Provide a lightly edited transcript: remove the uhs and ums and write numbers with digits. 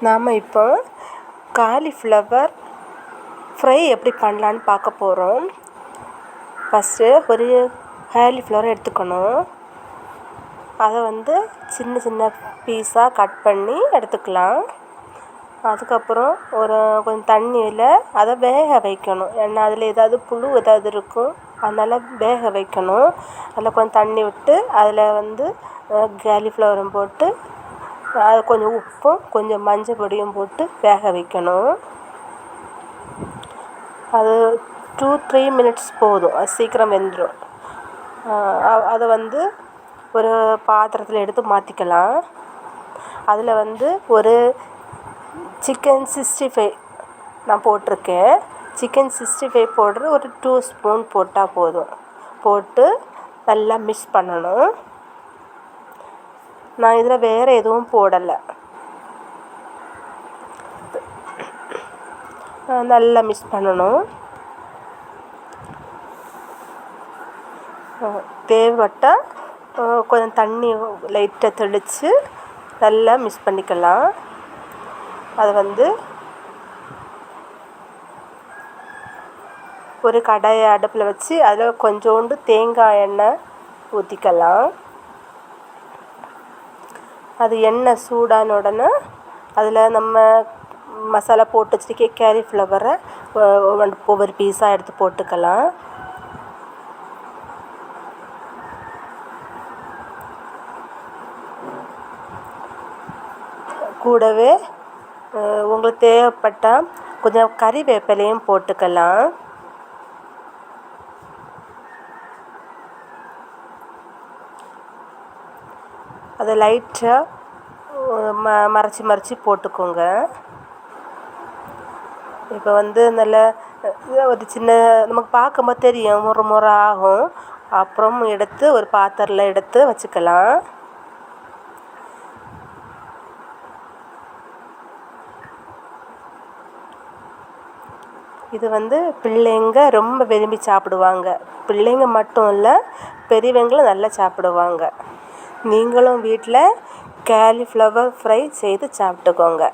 நாம் இப்போ cauliflower fry எப்படி பண்ணலான்னு பார்க்க போகிறோம். ஃபஸ்ட்டு ஒரு காலிஃப்ளவர் எடுத்துக்கணும். அதை சின்ன சின்ன பீஸாக கட் பண்ணி எடுத்துக்கலாம். அதுக்கப்புறம் கொஞ்சம் தண்ணியில் அதை வேக வைக்கணும். ஏன்னா அதில் ஏதாவது புழு ஏதாவது இருக்கும், அதனால் வேக வைக்கணும். அதில் கொஞ்சம் தண்ணி விட்டு அதில் காலிஃப்ளவரும் போட்டு அது கொஞ்சம் உப்பும் கொஞ்சம் மஞ்சள் பொடியும் போட்டு வேக வைக்கணும். அது 2-3 மினிட்ஸ் போதும், அது சீக்கிரம் வெந்துடும். அதை ஒரு பாத்திரத்தில் எடுத்து மாற்றிக்கலாம். அதில் ஒரு சிக்கன் 65 நான் போட்டிருக்கேன். சிக்கன் 65 பவுடர் ஒரு 2 ஸ்பூன் போட்டால் போதும். போட்டு நல்லா மிக்ஸ் பண்ணணும். நான் இதில் வேறு எதுவும் போடலை. நல்லா மிக்ஸ் பண்ணணும். தேவைப்பட்டால் கொஞ்சம் தண்ணி லைட்டாக தெளித்து நல்லா மிக்ஸ் பண்ணிக்கலாம். அதை ஒரு கடாயை அடுப்பில் வச்சு அதில் கொஞ்சோண்டு தேங்காய் எண்ணெய் ஊற்றிக்கலாம். அது எண்ணெய் சூடான உடனே அதில் நம்ம மசாலா போட்டு வச்சுருக்க காலிஃப்ளவரை ஒவ்வொரு பீஸாக எடுத்து போட்டுக்கலாம். கூடவே உங்களுக்கு தேவைப்பட்டால் கொஞ்சம் கறிவேப்பிலையும் போட்டுக்கலாம். அதை லைட்டாக மறைச்சி போட்டுக்கோங்க. இப்போ நல்ல ஒரு சின்ன நமக்கு பார்க்கும்போது தெரியும், முறை ஆகும். அப்புறம் எடுத்து ஒரு பாத்திரத்தில் எடுத்து வச்சுக்கலாம். இது பிள்ளைங்க ரொம்ப விரும்பி சாப்பிடுவாங்க. பிள்ளைங்க மட்டும் இல்லை, பெரியவங்களும் நல்லா சாப்பிடுவாங்க. நீங்களும் வீட்டில் காலிஃப்ளவர் ஃப்ரை செய்து சாப்பிட்டுக்கோங்க.